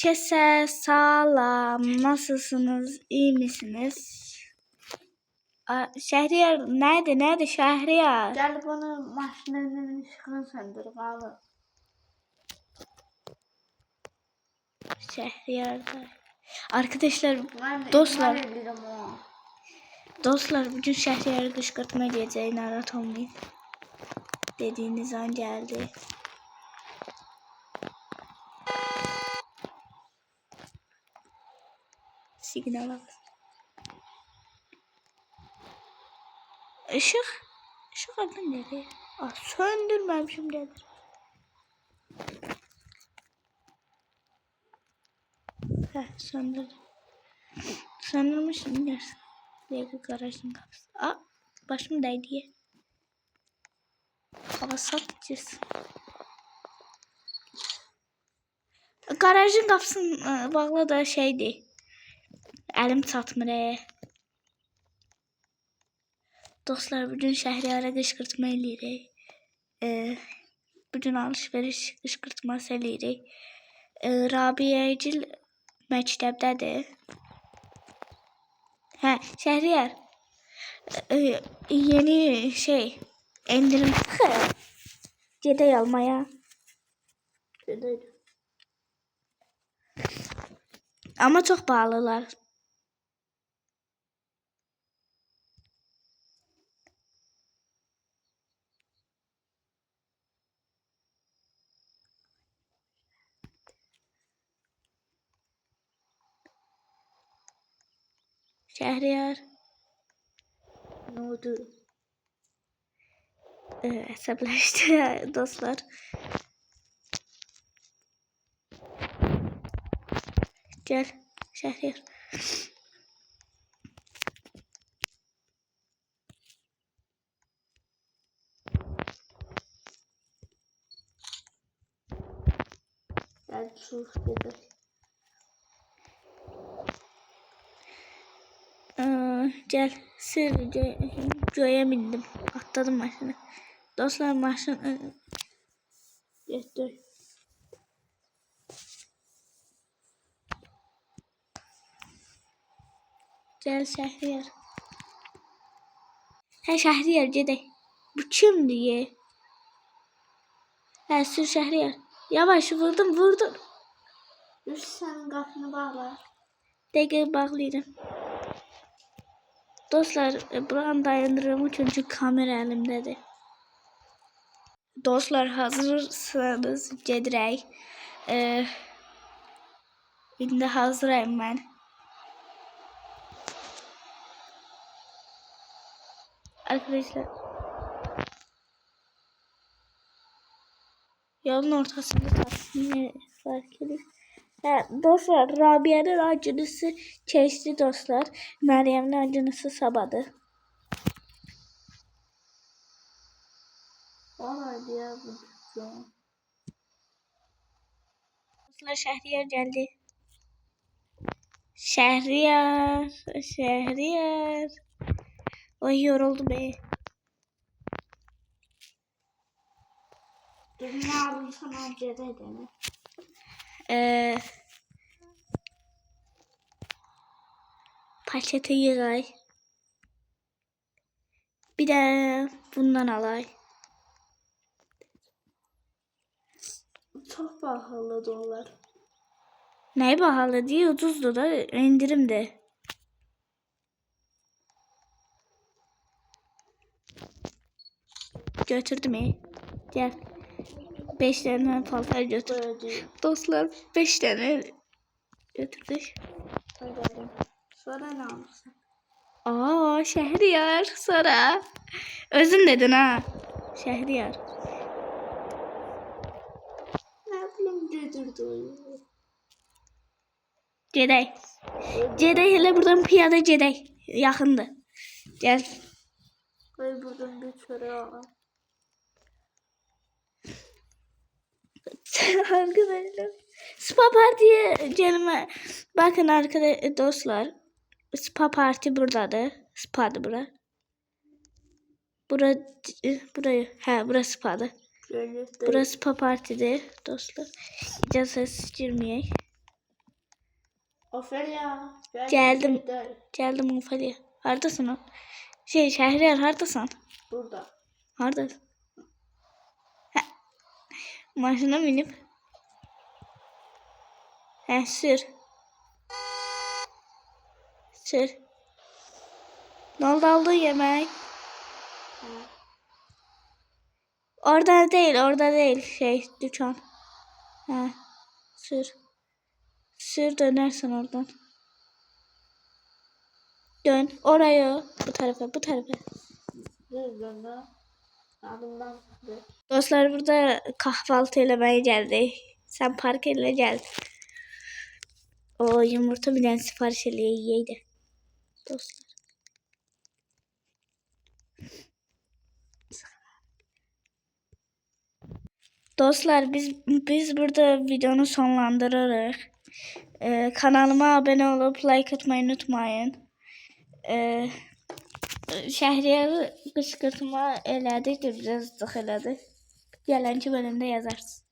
Herkese salam. Nasılsınız? İyi misiniz? Şehriyar nerede Şehriyar? Gel bana maşinenin ışığını söndür abi. Şehriyar'da. Arkadaşlar, Ben dostlar. o. Dostlar, bugün Şehriyar'ı kışkırtma geleceği, narahat olmayın. Dediğiniz an geldi. Signal al. Işık adı nereye? Söndürmemişim dedi. Söndürdüm. Söndürmüşüm dersin. Diye garajın kapısı. Başım değdi. Hava satacağız. Garajın kapısını bağlı da şeydi. Elim çatmır. Dostlar, bugün Şehriyar'a kışkırtma eləyirik. Bugün alışveriş kışkırtması eləyirik. Rabiyəcil məktəbdədir. Şehriyar. Yeni indirim çıxır. Gedək almaya. Gedək. Ama çok pahalılar. Şehriyar. Ne oldu? Hesaplaştı dostlar. Gel Şehriyar. Gel sus gedək. Gel göğe bindim. Atladım maşını. Dostlar, maşın Getdik. Gel Şehriyar. Şehriyar gedək. Bu kimdir? Sür Şehriyar. Yavaş vurdum. Üst sənin qapını bağla. Dəqiqə bağlayırım. Dostlar, buranı dayandırırım çünkü kamera elimdedir. Dostlar, hazırsanız gedirək. İndi hazırayım ben. Arkadaşlar, yolun ortasında taksini fark edin. Dostlar, Rabia'nın acınısı keçti dostlar. Meryem'in acınısı sabadı. Oraydı ya bu. Dostlar, Şehriyar geldi. Şehriyar. Oy, yoruldu be. Dünya alın sana gedək dene. Paçete yığay. Bir de bundan alay. Çok pahalı dolar. Ne pahalı değil, ucuzdu da indirimde. Götürdüm. Gel. 5 tane paltar götür. Dostlar, 5 tane götürdük. Söyledim. Sonra ne alırsın? Şehriyar sonra. Özün dedin ha. Şehriyar. Ne bileyim götürdü. Gedək. Hele buradan piyada gedək. Yaxındır. Gel. Koy buradan bir çöreği alalım. Arkadaşlar, Spa Parti'ye gelme. Bakın arkadaşlar, dostlar. Spa Parti buradadır. Spa'dı bura. Burası Spa'dır. Burası Spa Parti'dir dostlar. İcazesiz girmeyek. Ofelia. Geldim. Gel. Geldim Ophelia. Haradasın o? Şehriyar haradasın? Burada. Haradasın? Maşına binip. Sür. Sür. Ne oldu aldın yemek? Ha. Orada değil dükkan. Ha, sür. Sür dönersin oradan. Dön oraya, bu tarafa. Dur bana. Adımdan çıktı. Dostlar burada kahvaltı eləməyə gəldik. Sen park elə gel. O yumurta bir dənə sifariş eləyək də. Dostlar. Dostlar biz burada videonu sonlandırırıq. Kanalıma abone olup like atmayı unutmayın. Şəhriyarı qışqırtma elədik də biraz cıq elədi. Gələnki bölümdə yazarsınız.